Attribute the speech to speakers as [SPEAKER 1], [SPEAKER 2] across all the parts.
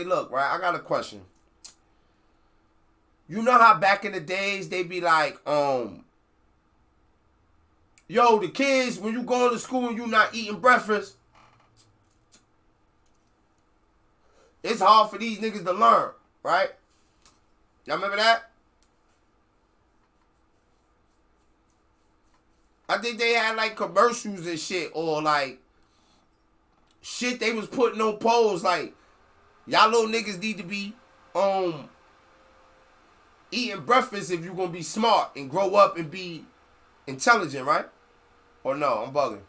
[SPEAKER 1] Hey, look, right? I got a question. You know how back in the days they be like, yo, the kids when you going to school and you not eating breakfast, it's hard for these niggas to learn, right? Y'all remember that? I think they had like commercials and shit, or like shit they was putting on polls like, y'all little niggas need to be eating breakfast if you gonna be smart and grow up and be intelligent, right? Or no, I'm bugging.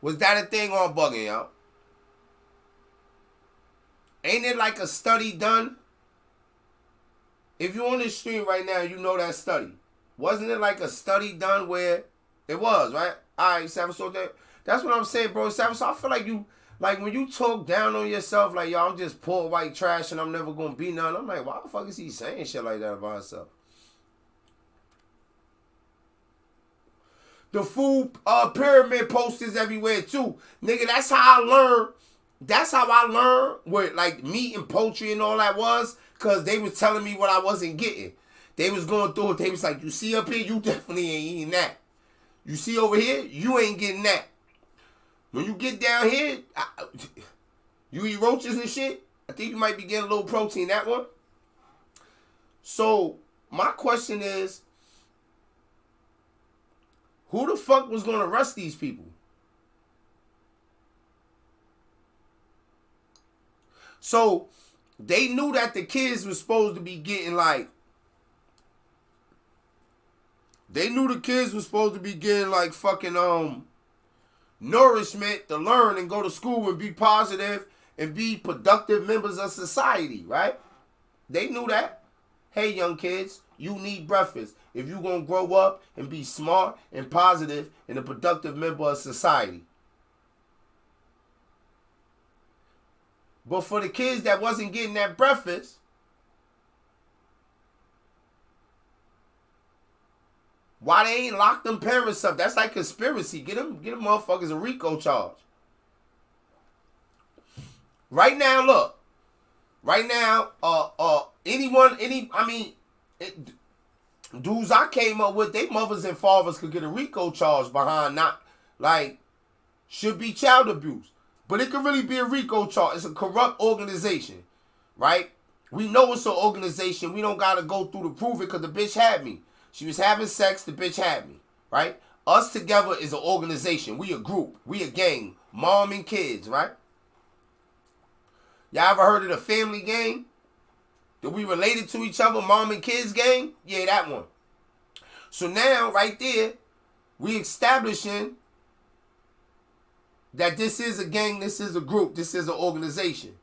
[SPEAKER 1] Was that a thing or I'm bugging, y'all? Ain't it like a study done? If you're on the stream right now, you know that study. Wasn't it like a study done where it was, right? All right, Savage, so that's what I'm saying, bro. Savage, so I feel like you, like when you talk down on yourself, like, yo, I'm just poor white trash and I'm never gonna be none. I'm like, why the fuck is he saying shit like that about himself? The food pyramid posters everywhere too. Nigga, that's how I learned. That's how I learned what like meat and poultry and all that was. Cause they was telling me what I wasn't getting. They was going through it. They was like, you see up here, you definitely ain't eating that. You see over here, you ain't getting that. When you get down here, you eat roaches and shit. I think you might be getting a little protein that one. So my question is, who the fuck was gonna arrest these people? So they knew that the kids were supposed to be getting like, fucking nourishment to learn and go to school and be positive and be productive members of society, right? They knew that. Hey, young kids, you need breakfast if you're going to grow up and be smart and positive and a productive member of society. But for the kids that wasn't getting that breakfast, why they ain't locked them parents up? That's like conspiracy. Get them motherfuckers a RICO charge. Right now, look. Right now, dudes I came up with, they mothers and fathers could get a RICO charge behind not, like, should be child abuse. But it could really be a RICO charge. It's a corrupt organization, right? We know it's an organization. We don't got to go through to prove it because the bitch had me. She was having sex, the bitch had me, right? Us together is an organization. We a group. We a gang. Mom and kids, right? Y'all ever heard of the family gang? That we related to each other, mom and kids gang? Yeah, that one. So now, right there, we establishing that this is a gang, this is a group, this is an organization.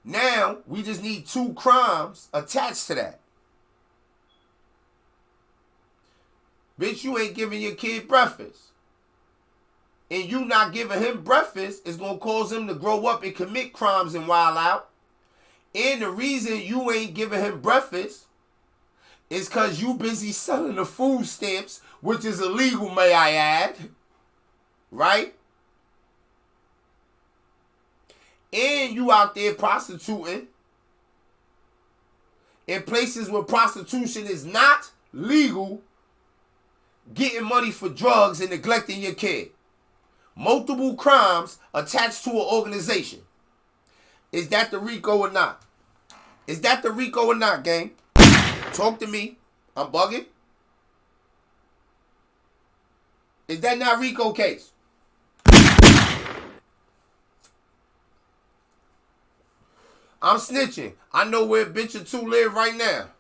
[SPEAKER 1] Now, we just need 2 crimes attached to that. Bitch, you ain't giving your kid breakfast. And you not giving him breakfast is going to cause him to grow up and commit crimes and wild out. And the reason you ain't giving him breakfast is because you busy selling the food stamps, which is illegal, may I add. Right? And you out there prostituting in places where prostitution is not legal, getting money for drugs and neglecting your kid. Multiple crimes attached to an organization. Is that the RICO or not? Is that the RICO or not, gang? Talk to me. I'm bugging. Is that not RICO case? I'm snitching. I know where a bitch or 2 live right now.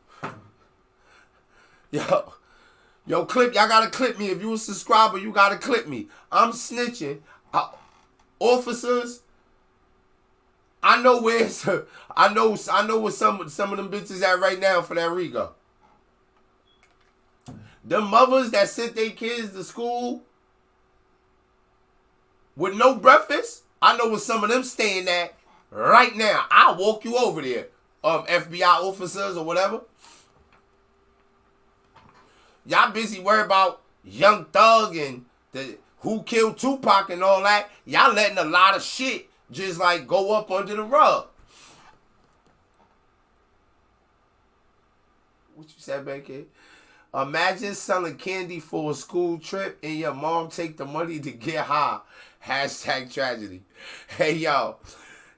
[SPEAKER 1] Yo, clip. Y'all gotta clip me. If you a subscriber, you gotta clip me. I'm snitching. Officers, I know where it's, I know where some of them bitches at right now for that RICO. The mothers that sent their kids to school with no breakfast, I know where some of them staying at right now. I'll walk you over there, FBI officers or whatever. Y'all busy worried about Young Thug and who killed Tupac and all that, y'all letting a lot of shit just like go up under the rug. What you said, man, kid? Imagine selling candy for a school trip and your mom take the money to get high. Hashtag tragedy. Hey, yo,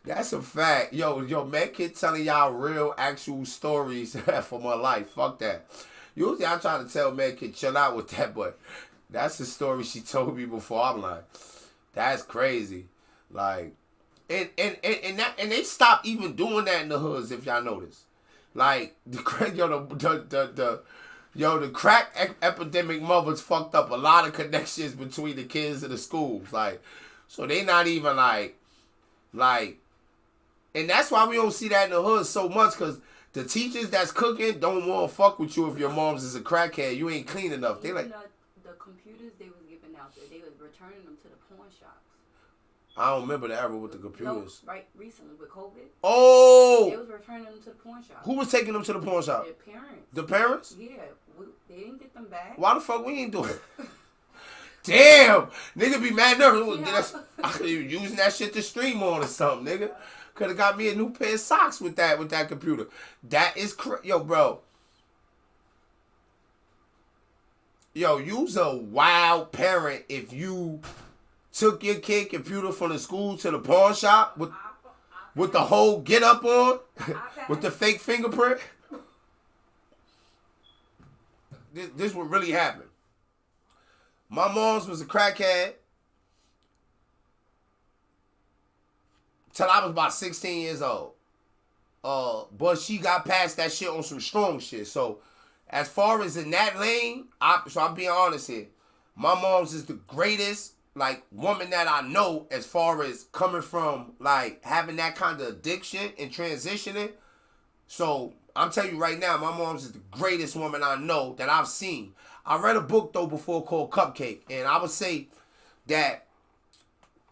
[SPEAKER 1] that's a fact. Yo, man, kid telling y'all real, actual stories from her life. Fuck that. Usually I try to tell man, kid, chill out with that, but that's the story she told me before. I'm like, that's crazy. Like, and they stopped even doing that in the hoods, if y'all notice. Like, the crack epidemic mothers fucked up a lot of connections between the kids and the schools. Like, so they not even like, and that's why we don't see that in the hood so much, because the teachers that's cooking don't want to fuck with you if your mom's is a crackhead. You ain't clean enough. They like
[SPEAKER 2] the computers they was giving out there, they was returning them to the pawn shops.
[SPEAKER 1] I don't remember the era with the computers.
[SPEAKER 2] No, right, recently with COVID.
[SPEAKER 1] Oh!
[SPEAKER 2] They was returning them to the pawn shop.
[SPEAKER 1] Who was taking them to the pawn shop?
[SPEAKER 2] Their parents.
[SPEAKER 1] The parents?
[SPEAKER 2] Yeah, they didn't get them back.
[SPEAKER 1] Why the fuck we ain't doing it? Damn! Nigga be mad nervous. Yeah. I could be using that shit to stream on or something, nigga. Could have got me a new pair of socks with that computer. That is yo, bro. Yo, you's a wild parent if you took your kid computer from the school to the pawn shop with the whole get up on, with the fake fingerprint. This would really happen. My mom's was a crackhead till I was about 16 years old. But she got past that shit on some strong shit. So as far as in that lane, I'm being honest here. My mom's is the greatest like woman that I know as far as coming from like having that kind of addiction and transitioning. So I'm telling you right now, my mom's is the greatest woman I know that I've seen. I read a book though before called Cupcake, and I would say that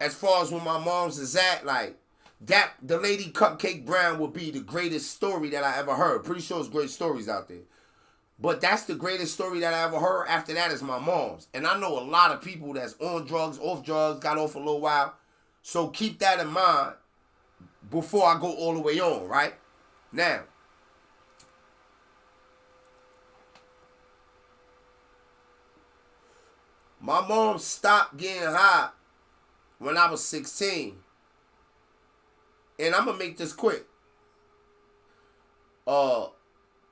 [SPEAKER 1] as far as when my mom's is at, like that the lady Cupcake Brown would be the greatest story that I ever heard. Pretty sure there's great stories out there. But that's the greatest story that I ever heard. After that is my mom's. And I know a lot of people that's on drugs, off drugs, got off a little while. So keep that in mind before I go all the way on, right? Now, my mom stopped getting high when I was 16. And I'm going to make this quick.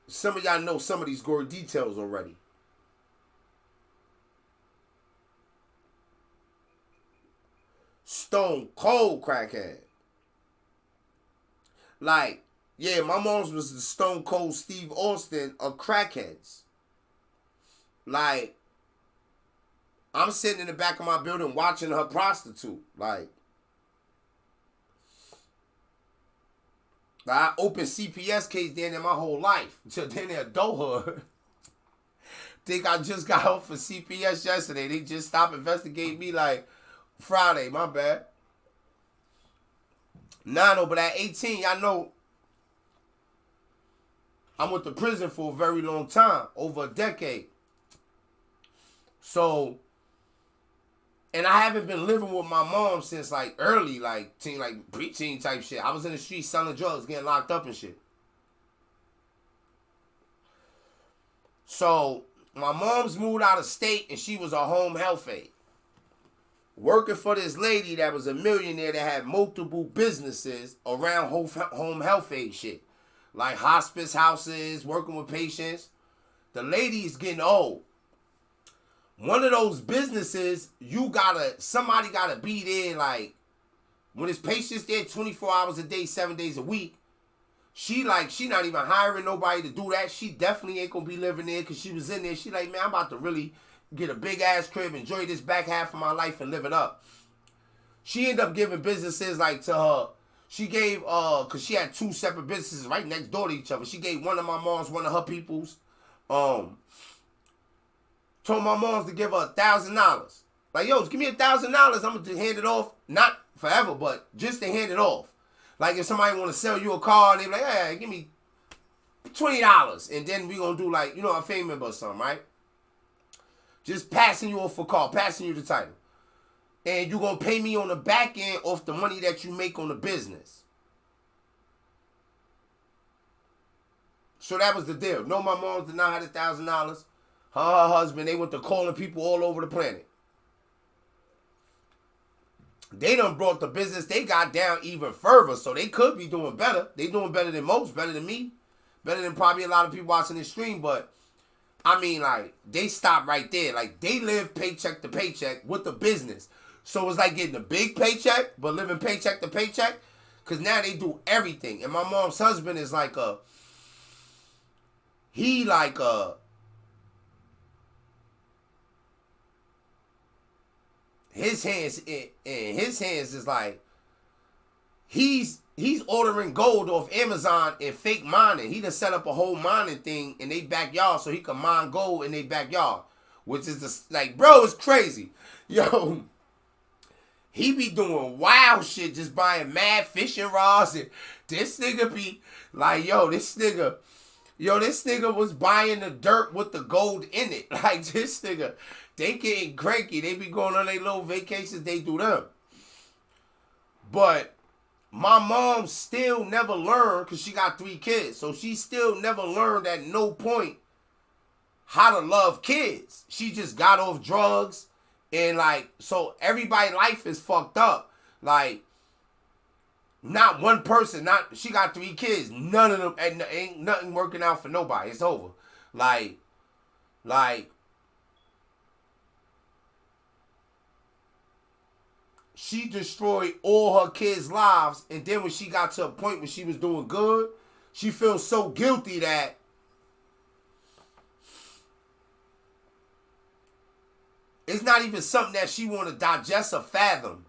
[SPEAKER 1] Some of y'all know some of these gory details already. Stone cold crackhead. Like, yeah, my mom's was the Stone Cold Steve Austin of crackheads. Like, I'm sitting in the back of my building watching her prostitute. Like I opened CPS case down there my whole life until then in adulthood. Think I just got out for CPS yesterday. They just stopped investigating me like Friday. My bad. Nah, no, but at 18, y'all know I went to prison for a very long time, over a decade. So, and I haven't been living with my mom since like early, like teen, like preteen type shit. I was in the streets selling drugs, getting locked up and shit. So my mom's moved out of state and she was a home health aide. Working for this lady that was a millionaire that had multiple businesses around home health aid shit. Like hospice houses, working with patients. The lady's getting old. One of those businesses, somebody gotta be there, like, when his patients there 24 hours a day, 7 days a week, she not even hiring nobody to do that. She definitely ain't gonna be living there because she was in there. She like, man, I'm about to really get a big ass crib, enjoy this back half of my life and live it up. She ended up giving businesses like to her. She gave, cause she had two separate businesses right next door to each other. She gave one of my mom's, one of her people's, told my moms to give her $1,000. Like, yo, give me $1,000. I'm gonna hand it off, not forever, but just to hand it off. Like if somebody want to sell you a car, and they be like, hey, give me $20, and then we gonna do like, a family member or something, right? Just passing you off for car, passing you the title. and you gonna pay me on the back end off the money that you make on the business. So that was the deal. No, my mom's the $900,000. Her husband, they went to calling people all over the planet. They done brought the business, they got down even further, so they could be doing better. They doing better than most, better than me, better than probably a lot of people watching this stream, but I mean, like, they stopped right there. Like, they live paycheck to paycheck with the business. So it's like getting a big paycheck, but living paycheck to paycheck, because now they do everything. And my mom's husband is like his hands is like he's ordering gold off Amazon and fake mining. He done set up a whole mining thing in they backyard so he can mine gold in their backyard, which is like, bro, it's crazy. Yo, he be doing wild shit, just buying mad fishing rods, and this nigga be like, this nigga was buying the dirt with the gold in it. Like, this nigga, they getting cranky. They be going on their little vacations. They do them. But my mom still never learned, because she got 3 kids. So she still never learned at no point how to love kids. She just got off drugs. And like, so everybody's life is fucked up. Like, not one person, she got 3 kids. None of them, and ain't nothing working out for nobody. It's over. Like, she destroyed all her kids' lives, and then when she got to a point where she was doing good, she feels so guilty that it's not even something that she want to digest or fathom.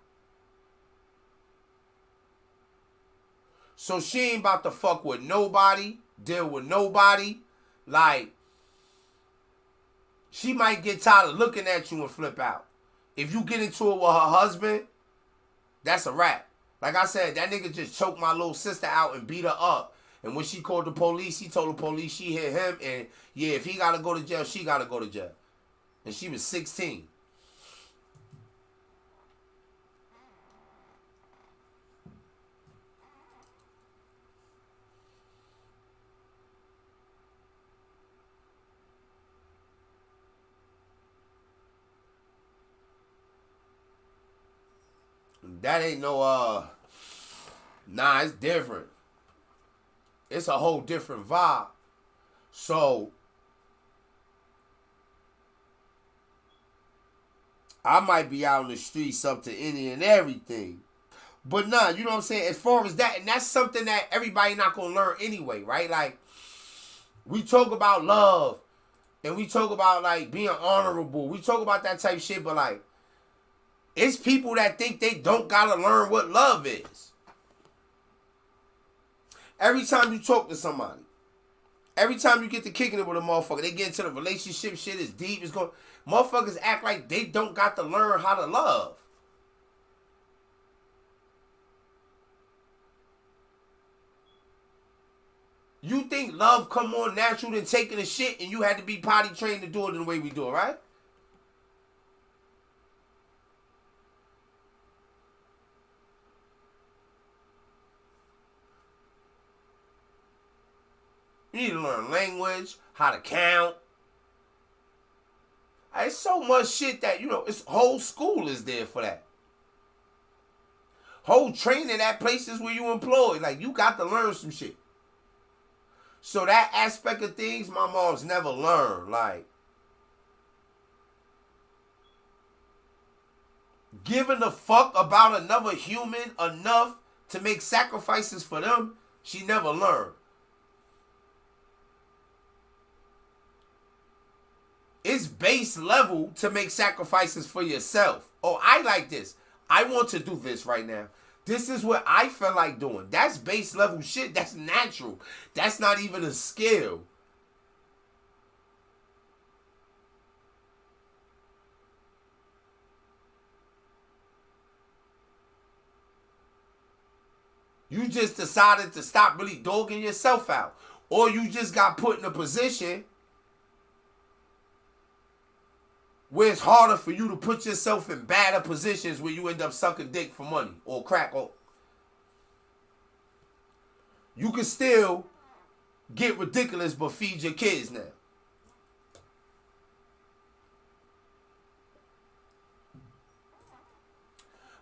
[SPEAKER 1] So she ain't about to fuck with nobody, deal with nobody. Like, she might get tired of looking at you and flip out. If you get into it with her husband, that's a wrap. Like I said, that nigga just choked my little sister out and beat her up. And when she called the police, he told the police she hit him. And yeah, if he got to go to jail, she got to go to jail. And she was 16. That ain't no, nah, it's different. It's a whole different vibe. So, I might be out in the streets up to any and everything. But nah, you know what I'm saying? As far as that, and that's something that everybody not going to learn anyway, right? Like, we talk about love, and we talk about, like, being honorable. We talk about that type of shit, but, like, it's people that think they don't gotta learn what love is. Every time you talk to somebody, every time you get to kicking it with a motherfucker, they get into the relationship shit, it's deep, it's going. Motherfuckers act like they don't got to learn how to love. You think love come more natural than taking a shit, and you had to be potty trained to do it the way we do it, right? You need to learn language, how to count. It's so much shit that, it's whole school is there for that. Whole training at places where you employed. Like, you got to learn some shit. So that aspect of things, my mom's never learned. Like, giving a fuck about another human enough to make sacrifices for them, she never learned. It's base level to make sacrifices for yourself. Oh, I like this. I want to do this right now. This is what I feel like doing. That's base level shit. That's natural. That's not even a skill. You just decided to stop really dogging yourself out. Or you just got put in a position where it's harder for you to put yourself in badder positions where you end up sucking dick for money or crack. Or you can still get ridiculous but feed your kids now.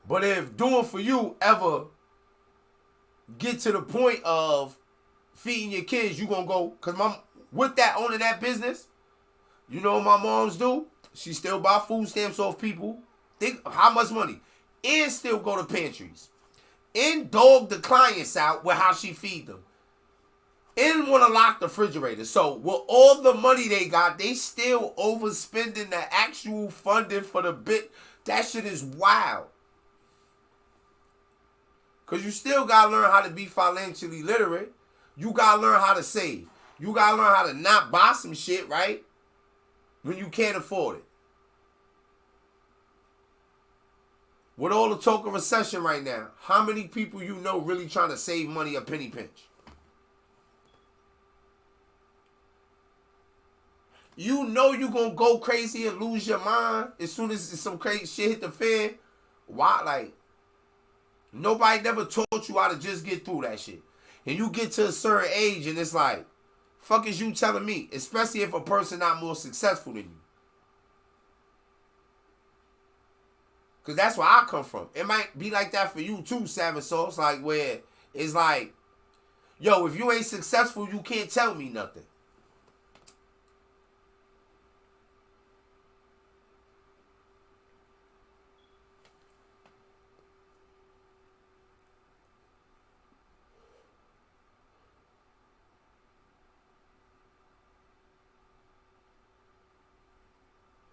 [SPEAKER 1] But if doing for you ever get to the point of feeding your kids, you gonna go, cause with that owning that business, you know what my moms do? She still buy food stamps off people. Think how much money. And still go to pantries. And dog the clients out with how she feed them. And want to lock the refrigerator. So with all the money they got, they still overspending the actual funding for the bit. That shit is wild. Because you still got to learn how to be financially literate. You got to learn how to save. You got to learn how to not buy some shit, right? When you can't afford it. With all the talk of recession right now, how many people you know really trying to save money a penny pinch? You know you going to go crazy and lose your mind as soon as some crazy shit hit the fan. Why? Like, nobody never taught you how to just get through that shit. And you get to a certain age and it's like, fuck is you telling me? Especially if a person not more successful than you. Because that's where I come from. It might be like that for you too, Savage Sauce. Like where it's like, yo, if you ain't successful, you can't tell me nothing.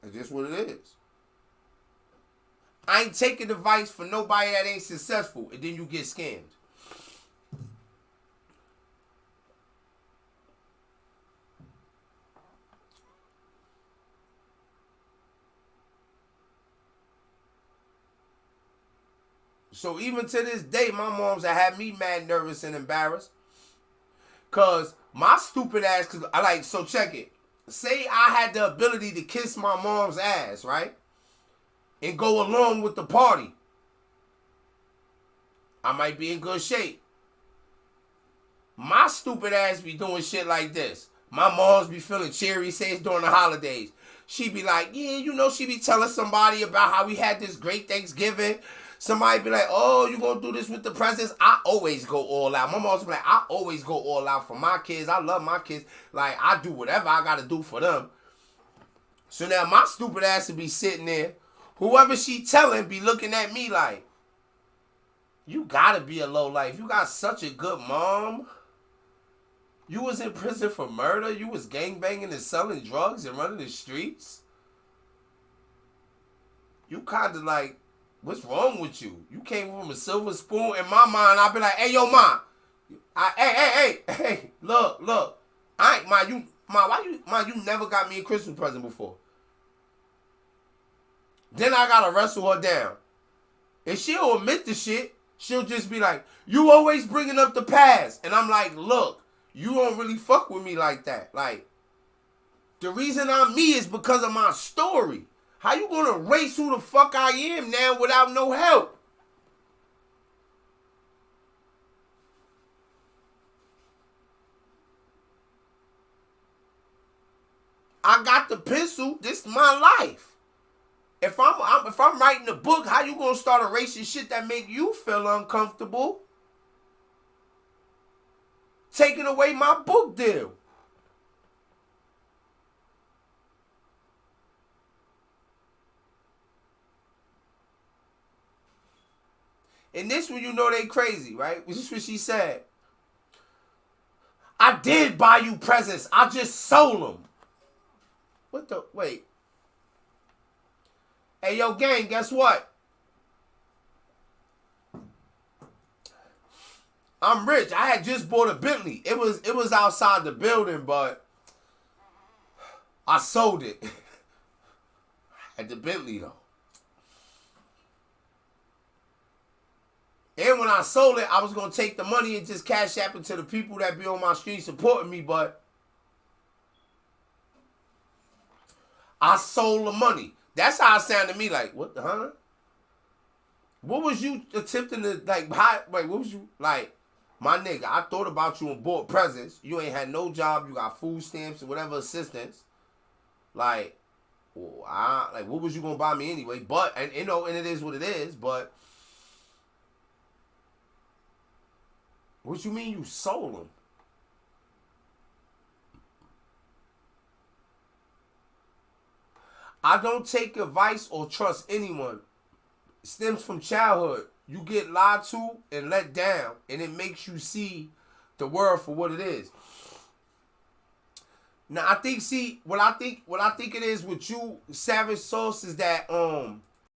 [SPEAKER 1] That's just what it is. I ain't taking advice for nobody that ain't successful, and then you get scammed. So even to this day, my moms have had me mad nervous and embarrassed. Cause my stupid ass, cause I like, so check it. Say I had the ability to kiss my mom's ass, right? And go along with the party. I might be in good shape. My stupid ass be doing shit like this. My moms be feeling cheery, say it's during the holidays. She be like, yeah, you know, she be telling somebody about how we had this great Thanksgiving. Somebody be like, oh, you gonna do this with the presents? I always go all out. My mom's be like, I always go all out for my kids. I love my kids. Like, I do whatever I gotta do for them. So now my stupid ass would be sitting there. Whoever she telling be looking at me like, you gotta be a lowlife. You got such a good mom. You was in prison for murder. You was gangbanging and selling drugs and running the streets. You kind of like, what's wrong with you? You came from a silver spoon. In my mind, I'll be like, hey, yo, ma. Hey, look. I ain't, why you never got me a Christmas present before. Then I gotta wrestle her down. And she'll admit the shit. She'll just be like, you always bringing up the past. And I'm like, look, you don't really fuck with me like that. Like, the reason I'm me is because of my story. How you gonna erase who the fuck I am now without no help? I got the pencil. This is my life. If I'm writing a book, how you gonna start erasing shit that make you feel uncomfortable? Taking away my book deal. And this one, you know they crazy, right? This is what she said. I did buy you presents. I just sold them. What the? Wait. Hey, yo, gang, guess what? I'm rich. I had just bought a Bentley. It was outside the building, but I sold it. At the Bentley, though. And when I sold it, I was going to take the money and just cash app it to the people that be on my street supporting me, but I sold the money. That's how it sounded to me. Like, what the huh? What was you attempting to like? What was you like? My nigga, I thought about you and bought presents. You ain't had no job. You got food stamps and whatever assistance. Like, well, what was you gonna buy me anyway? But and you know, and it is what it is. But what you mean you sold them? I don't take advice or trust anyone. It stems from childhood. You get lied to and let down, and it makes you see the world for what it is. Now I think, see, what I think it is with you, Savage Sauce, is that